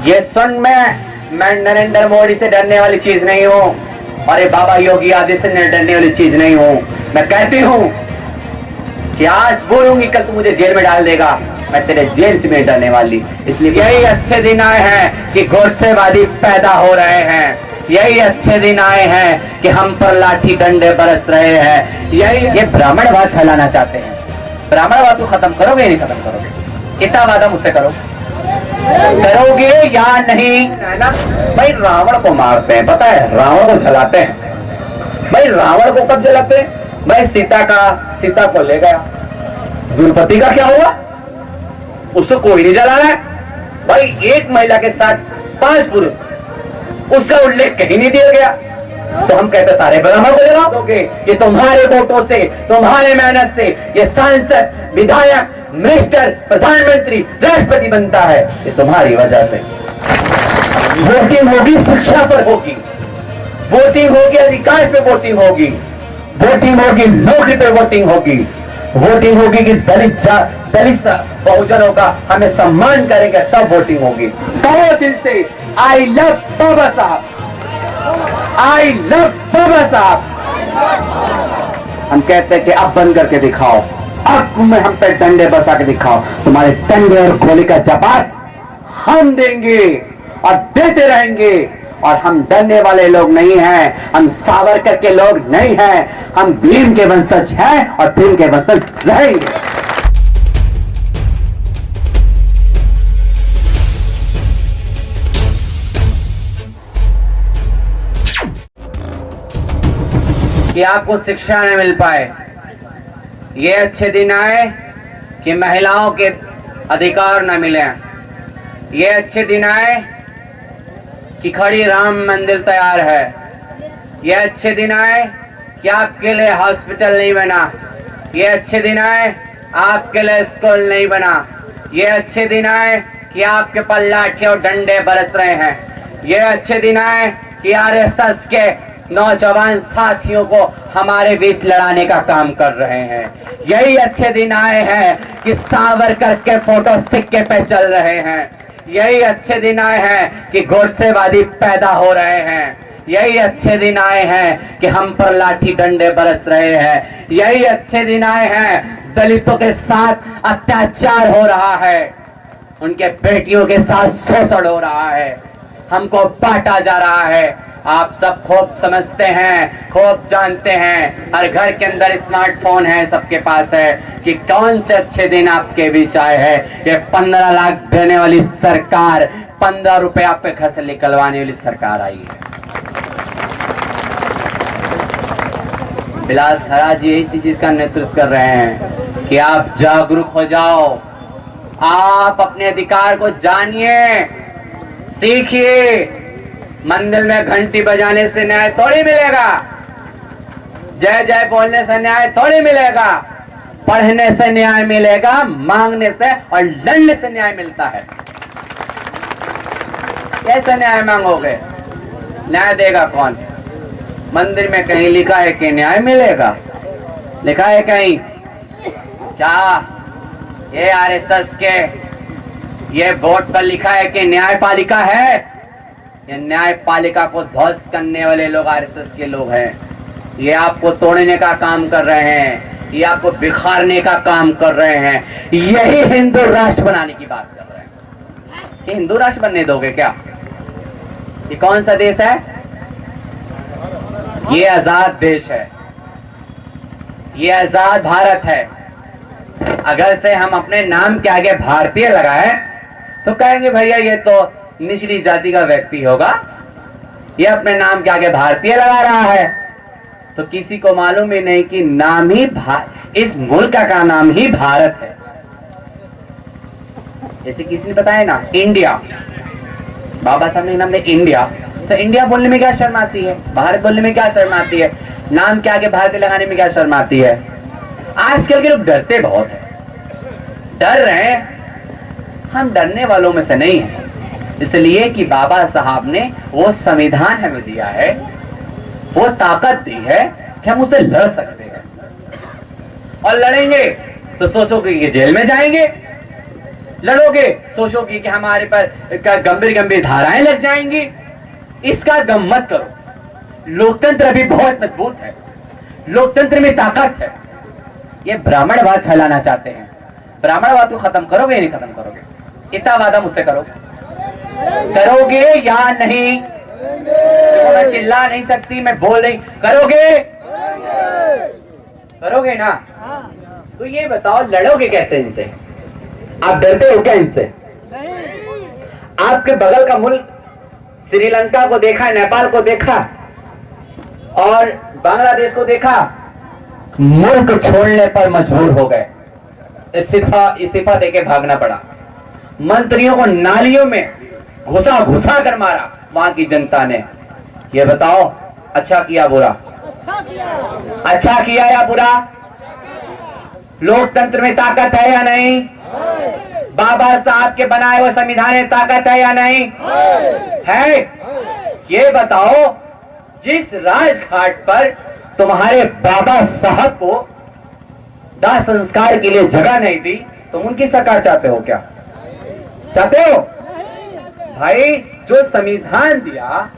ये सुन, मैं नरेंद्र मोदी से डरने वाली चीज नहीं हूँ और ये बाबा योगी आदित्यनाथ से डरने वाली चीज नहीं हूँ। मैं कहती हूँ कि आज बोलूंगी कल तू मुझे जेल में डाल देगा, मैं तेरे जेल से नहीं डरने वाली। इसलिए यही अच्छे दिन आए हैं कि गोरसेवादी पैदा हो रहे हैं। यही अच्छे दिन आए हैं कि हम पर लाठी डंडे बरस रहे हैं। यही ये ब्राह्मणवाद फैलाना चाहते हैं। ब्राह्मणवाद को खत्म करोगे या नहीं खत्म करोगे? इतना वादा मुझसे करोगे या नहीं? ना भाई, रावण को मारते हैं, पता है, रावण को जलाते हैं। भाई रावण को कब जलाते हैं? भाई सीता को ले गया। द्रौपदी का क्या हुआ? उसको कोई नहीं जला रहा है। भाई एक महिला के साथ 5 पुरुष, उसका उल्लेख कहीं नहीं दिया गया। तो हम कहते सारे ब्राह्मण को जला दोगे। ये तुम्हारे वोटों से, तुम्हारे मेहनत से ये सांसद, विधायक, मिनिस्टर, प्रधानमंत्री, राष्ट्रपति बनता है, ये तुम्हारी वजह से। वोटिंग होगी शिक्षा पर होगी, वोटिंग होगी अधिकार पे वोटिंग होगी, वोटिंग होगी नौकरी पे वोटिंग होगी, वोटिंग होगी कि दलित बहुजनों का हमें सम्मान करेंगे, तब वोटिंग होगी। कहो दिल से आई लव बाबा साहब, आई लव बाबा साहब। हम कहते हैं कि अब बंद करके दिखाओ, अब में हम पे डंडे बरसा के दिखाओ। तुम्हारे डंडे और गोली का जवाब हम देंगे और देते रहेंगे। और हम डरने वाले लोग नहीं हैं, हम सावरकर के लोग नहीं हैं, हम भीम के वंशज हैं और भीम के वंशज रहेंगे। कि आपको शिक्षा न मिल पाए, ये अच्छे दिन आए कि महिलाओं के अधिकार न मिले। ये अच्छे दिन आए कि खड़ी राम मंदिर तैयार है। ये अच्छे दिन आए कि आपके लिए हॉस्पिटल नहीं बना। ये अच्छे दिन आए आपके लिए स्कूल नहीं बना। ये अच्छे दिन आए कि आपके पर लाठी और डंडे बरस रहे हैं। ये अच्छे दिन आए कि आरएसएस के नौजवान साथियों को हमारे बीच लड़ाने का काम कर रहे हैं। यही अच्छे दिन आए हैं कि सावरकर के फोटो सिक्के पे चल रहे हैं। यही अच्छे दिन आए हैं कि गोरसेवादी पैदा हो रहे हैं। यही अच्छे दिन आए हैं कि हम पर लाठी डंडे बरस रहे हैं। यही अच्छे दिन आए हैं दलितों के साथ अत्याचार हो रहा है, उनके बेटियों के साथ शोषण हो रहा है, हमको बांटा जा रहा है। आप सब खूब समझते हैं, खूब जानते हैं, हर घर के अंदर स्मार्टफोन है, सबके पास है कि कौन से अच्छे दिन आपके बीच आए हैं। ये 15 लाख देने वाली सरकार 15 रुपए आपके घर से निकलवाने वाली सरकार आई है। विलास खरा जी इसी चीज का नेतृत्व कर रहे हैं कि आप जागरूक हो जाओ, आप अपने अधिकार को जानिए, सीखिए। मंदिर में घंटी बजाने से न्याय थोड़ी मिलेगा, जय जय बोलने से न्याय थोड़ी मिलेगा। पढ़ने से न्याय मिलेगा, मांगने से और लड़ने से न्याय मिलता है। कैसे न्याय मांगोगे? न्याय देगा कौन? मंदिर में कहीं लिखा है कि न्याय मिलेगा? लिखा है कहीं? क्या ये आरएसएस के ये बोर्ड पर लिखा है कि न्यायपालिका है? ये न्यायपालिका को ध्वस्त करने वाले लोग आरएसएस के लोग हैं। ये आपको तोड़ने का काम कर रहे हैं, ये आपको बिखारने का काम कर रहे हैं। यही हिंदू राष्ट्र बनाने की बात कर रहे हैं। ये हिंदू राष्ट्र बनने दोगे क्या? ये कौन सा देश है? ये आजाद देश है, ये आजाद भारत है। अगर से हम अपने नाम के आगे भारतीय लगाए तो कहेंगे भैया ये तो निचली जाति का व्यक्ति होगा, ये अपने नाम के आगे भारतीय लगा रहा है। तो किसी को मालूम ही नहीं कि नाम ही इस मुल्क का नाम ही भारत है। जैसे किसी ने बताया ना इंडिया, बाबा साहब ने नाम दिया इंडिया, तो इंडिया बोलने में क्या शर्म आती है? भारत बोलने में क्या शर्म आती है? नाम के आगे भारतीय लगाने में क्या शर्म आती है? आजकल के लोग डरते बहुत है, डर रहे हैं। हम डरने वालों में से नहीं है, इसलिए कि बाबा साहब ने वो संविधान हमें दिया है, वो ताकत दी है कि हम उसे लड़ सकते हैं। और लड़ेंगे तो सोचो कि ये जेल में जाएंगे, लड़ोगे, सोचोगे कि हमारे पर गंभीर गंभीर धाराएं लग जाएंगी। इसका गम मत करो। लोकतंत्र अभी बहुत मजबूत है, लोकतंत्र में ताकत है। ये ब्राह्मणवाद फैलाना चाहते हैं, ब्राह्मणवाद को खत्म करोगे या नहीं खत्म करोगे? इतना वादा मुझसे करो, करोगे या नहीं? तो मैं चिल्ला नहीं सकती, मैं बोल नहीं, करोगे? करोगे ना? तो ये बताओ, लड़ोगे कैसे इनसे? आप डरते हो क्या इनसे? आपके बगल का मुल्क श्रीलंका को देखा, नेपाल को देखा और बांग्लादेश को देखा, मुल्क छोड़ने पर मजबूर हो गए, इस्तीफा देके भागना पड़ा। मंत्रियों को नालियों में घुसा घुसा कर मारा वहां की जनता ने। ये बताओ, अच्छा किया बुरा? अच्छा किया या बुरा? लोकतंत्र में ताकत है या नहीं? बाबा साहब के बनाए हुए संविधान में ताकत है या नहीं? है। ये बताओ, जिस राजघाट पर तुम्हारे बाबा साहब को दाह संस्कार के लिए जगह नहीं दी, तुम उनकी सरकार चाहते हो क्या? चाहते हो? भाई, जो संविधान दिया,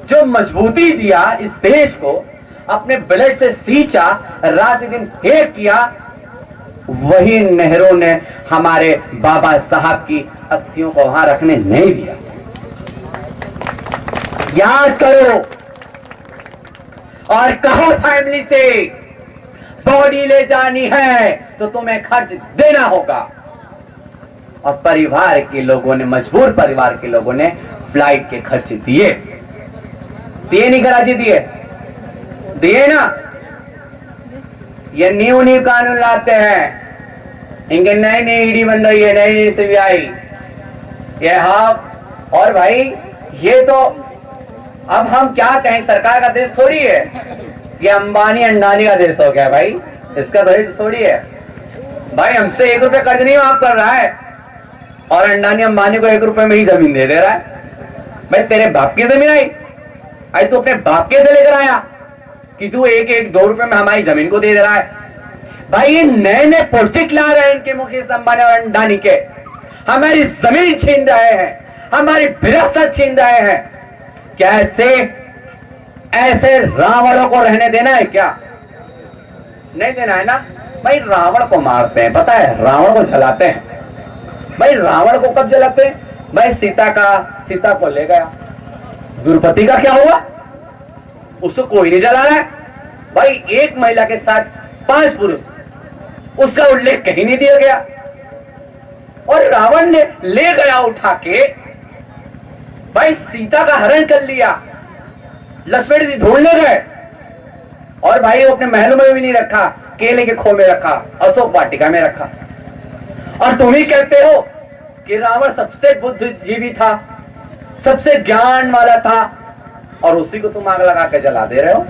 जो मजबूती दिया, इस देश को अपने ब्लड से सींचा, रात दिन एक किया, वही नेहरू ने हमारे बाबा साहब की अस्थियों को वहां रखने नहीं दिया। याद करो और कहो फैमिली से, बॉडी ले जानी है तो तुम्हें खर्च देना होगा। और परिवार के लोगों ने, मजबूर परिवार के लोगों ने फ्लाइट के खर्च दिए नहीं? कराची दिए ना? ये न्यू कानून लाते हैं, इनके नई नई ईडी बन रही है, नई नई सीबीआई, ये हाँ। और भाई, ये तो अब हम क्या कहें, सरकार का देश थोड़ी है, ये अंबानी अंडानी का देश हो गया भाई, इसका देश थोड़ी है भाई। हमसे 1 रुपए कर्ज नहीं माफ कर रहा है और अंडानी अंबानी को 1 रुपए में ही जमीन दे दे रहा है। भाई, तेरे बाप की जमीन आई तू अपने बाप के से लेकर आया कि तू 1-1, 2 रुपए में हमारी जमीन को दे दे रहा है? भाई, ये नए नए प्रोजेक्ट ला रहे हैं इनके मुकेश अंबानी और अंडानी के, हमारी जमीन छीन रहे हैं, हमारी विरासत छीन रहे हैं। क्या ऐसे रावणों को रहने देना है क्या? नहीं देना है ना भाई। रावण को मारते हैं, पता है, रावण को जलाते हैं भाई। रावण को कब जलाते हैं भाई? सीता को ले गया। द्रौपदी का क्या हुआ? उसको कोई नहीं जला रहा है भाई। एक महिला के साथ 5 पुरुष, उसका उल्लेख कहीं नहीं दिया गया। और रावण ने ले गया उठा के भाई, सीता का हरण कर लिया, लक्ष्मण जी ढूंढने गए और भाई वो अपने महलों में भी नहीं रखा, केले के खो में रखा, अशोक वाटिका में रखा। और तुम ही कहते हो कि रावण सबसे बुद्धिजीवी था, सबसे ज्ञान वाला था, और उसी को तुम आग लगा के जला दे रहे हो।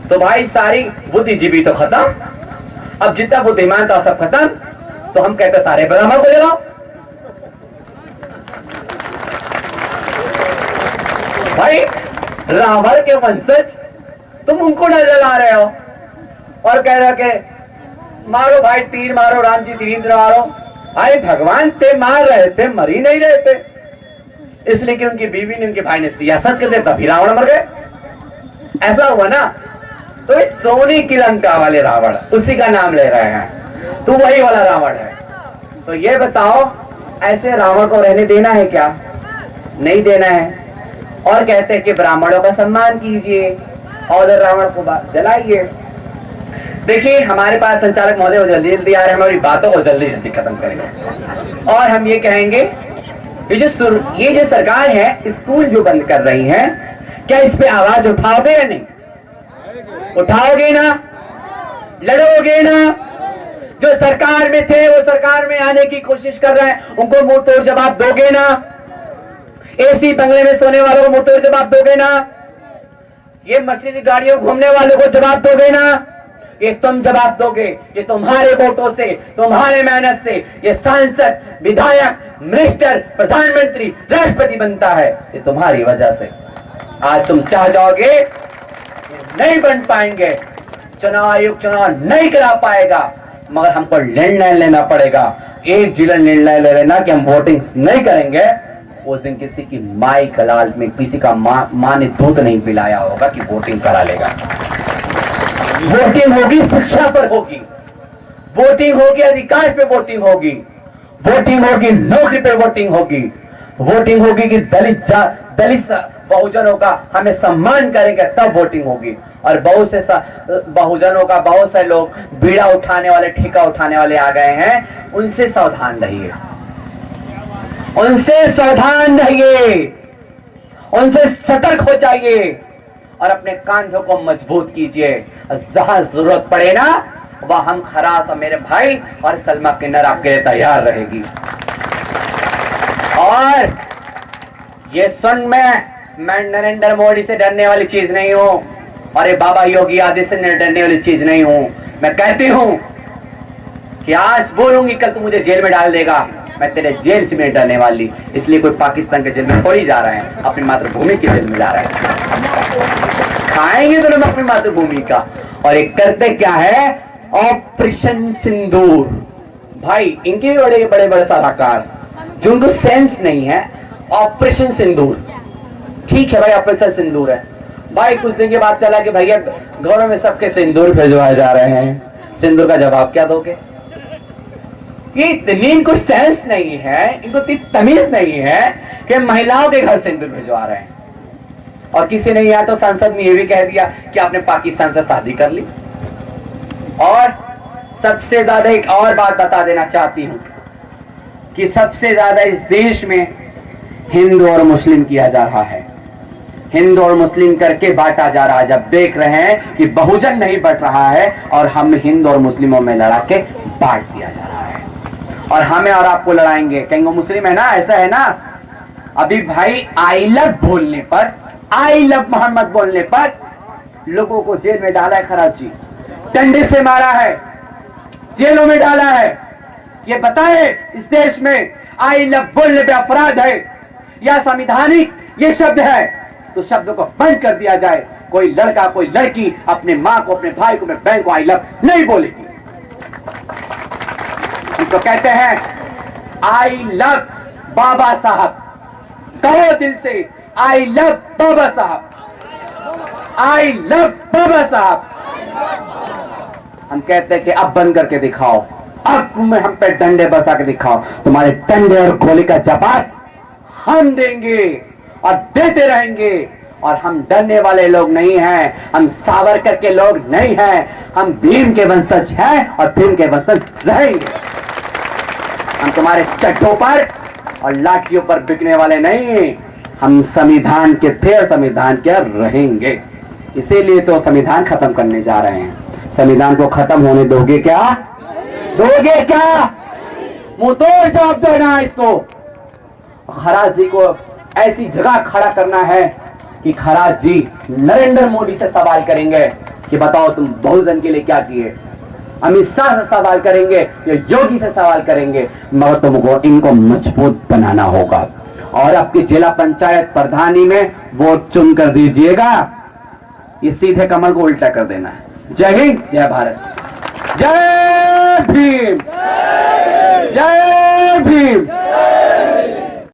तो भाई, सारी बुद्धिजीवी तो खत्म, अब जितना बुद्धिमान था सब खत्म। तो हम कहते सारे ब्राह्मण को जलाओ। भाई, रावण के वंशज तुम उनको न जला रहे हो और कह रहे हो कि मारो भाई, तीर मारो, राम जी तीर मारो। भाई, भगवान थे, मार रहे थे, मर ही नहीं रहे थे, इसलिए कि उनकी बीवी ने, उनके भाई ने सियासत कर दी, तभी रावण मर गए। ऐसा हुआ ना? तो इस सोनी की लंका वाले रावण, उसी का नाम ले रहे हैं, तो वही वाला रावण है। तो ये बताओ, ऐसे रावण को रहने देना है क्या? नहीं देना है। और कहते हैं कि ब्राह्मणों का सम्मान कीजिए और रावण को जलाइए। देखिए, हमारे पास संचालक महोदय वो जल्दी जल्दी आ रहे हैं, हमारी बातों को जल्दी जल्दी खत्म करेंगे। और हम ये कहेंगे, ये जो सरकार है, स्कूल जो बंद कर रही है, क्या इस पे आवाज उठाओगे या नहीं? उठाओगे ना? लड़ोगे ना? जो सरकार में थे वो सरकार में आने की कोशिश कर रहे हैं, उनको मुंह तोड़ जवाब दोगे ना? एसी बंगले में सोने वालों को मुंह तोड़ जवाब दोगे ना? ये मर्सिडीज गाड़ियों घूमने वालों को जवाब दोगे ना? ये तुम जवाब दोगे। ये तुम्हारे वोटों से, तुम्हारे मेहनत से ये सांसद, विधायक, मिनिस्टर, प्रधानमंत्री, राष्ट्रपति बनता है, ये तुम्हारी वजह से। आज तुम चाह जाओगे, नहीं बन पाएंगे, चुनाव आयोग चुनाव नहीं करा पाएगा, मगर हमको निर्णय लेना पड़ेगा एक जिला निर्णय ले लेना कि हम वोटिंग नहीं करेंगे, उस दिन किसी की माई कलाल में किसी का मां ने दूध नहीं पिलाया होगा कि वोटिंग करा लेगा। वोटिंग होगी शिक्षा पर होगी, वोटिंग होगी अधिकार पे वोटिंग होगी, वोटिंग होगी नौकरी पे वोटिंग होगी, वोटिंग होगी कि दलित बहुजनों का हमें सम्मान करेंगे तब वोटिंग होगी। और बहुत से बहुजनों का बहुत से लोग बीड़ा उठाने वाले ठेका उठाने वाले आ गए हैं, उनसे सावधान रहिए, उनसे सावधान रहिए, उनसे सतर्क हो जाइए और अपने कांधों को मजबूत कीजिए। जहां जरूरत पड़े ना वह हम खरास और मेरे भाई और सलमा किन्नर आपके लिए तैयार रहेगी। और ये सुन, मैं नरेंद्र मोदी से डरने वाली चीज नहीं हूं और ये बाबा योगी आदित्यनाथ से डरने वाली चीज नहीं हूं। मैं कहती हूं कि आज बोलूंगी कल तू मुझे जेल में डाल देगा, मैं तेरे जेल से नहीं डरने वाली। इसलिए कोई पाकिस्तान के जेल में थोड़ी जा रहा है, अपनी मातृभूमि के जेल में जा रहा है। खाएंगे तो लोग अपनी मातृभूमि का। और एक करते क्या है, ऑपरेशन सिंदूर। भाई इनके बड़े बड़े बड़े सलाहकार जिनको सेंस नहीं है, ऑपरेशन सिंदूर। ठीक है भाई, ऑपरेशन सिंदूर है भाई। कुछ दिन के बाद चला कि भैया घरों में सबके सिंदूर भिजवाए जा रहे हैं, सिंदूर का जवाब क्या दोगे? ये इतनी इनको सेंस नहीं है, इनको इतनी तमीज नहीं है कि महिलाओं के घर सिंदूर भिजवा रहे हैं। और किसी ने यहाँ तो संसद में ये भी कह दिया कि आपने पाकिस्तान से शादी कर ली। और सबसे ज्यादा एक और बात बता देना चाहती हूं कि सबसे ज्यादा इस देश में हिंदू और मुस्लिम किया जा रहा है, हिंदू और मुस्लिम करके बांटा जा रहा है। जब देख रहे हैं कि बहुजन नहीं बढ़ रहा है और हम हिंदू और मुस्लिमों में लड़ा के बांट दिया जा रहा है। और हमें और आपको लड़ाएंगे, कहेंगे मुस्लिम है ना, ऐसा है ना। अभी भाई आई लव बोलने पर, आई लव मोहम्मद बोलने पर लोगों को जेल में डाला है खराची, डंडे से मारा है, जेलों में डाला है। ये बताए इस देश में आई लव बोलने पे अपराध है या संवैधानिक ये शब्द है तो शब्द को बंद कर दिया जाए। कोई लड़का कोई लड़की अपने माँ को, अपने भाई को, अपने बहन को आई लव नहीं बोलेगी। तो कहते हैं आई लव बाबा साहब, कहो दिल से आई लव बाबा साहब, आई लव बाबा साहब। हम कहते हैं कि अब बंद करके दिखाओ, अब तुम्हें हम पे डंडे बरसा के दिखाओ। तुम्हारे डंडे और गोली का जवाब हम देंगे और देते रहेंगे। और हम डरने वाले लोग नहीं हैं, हम सावरकर के लोग नहीं हैं, हम भीम के वंशज हैं और भीम के वंशज रहेंगे। हम तुम्हारे चड्ढों पर और लाठियों पर बिकने वाले नहीं, हम संविधान के थे और संविधान के रहेंगे। इसीलिए तो संविधान खत्म करने जा रहे हैं। संविधान को खत्म होने दोगे क्या? दोगे क्या? मुंह तोड़ जवाब देना इसको। खराज जी को ऐसी जगह खड़ा करना है कि खराज जी नरेंद्र मोदी से सवाल करेंगे कि बताओ तुम बहुजन के लिए क्या किए। अमित शाह से सवाल करेंगे या योगी से सवाल करेंगे, मगर तुमको इनको मजबूत बनाना होगा। और आपकी जिला पंचायत प्रधानी में वोट चुन कर दीजिएगा, ये सीधे कमल को उल्टा कर देना है। जय हिंद, जय भारत, जय भीम, जय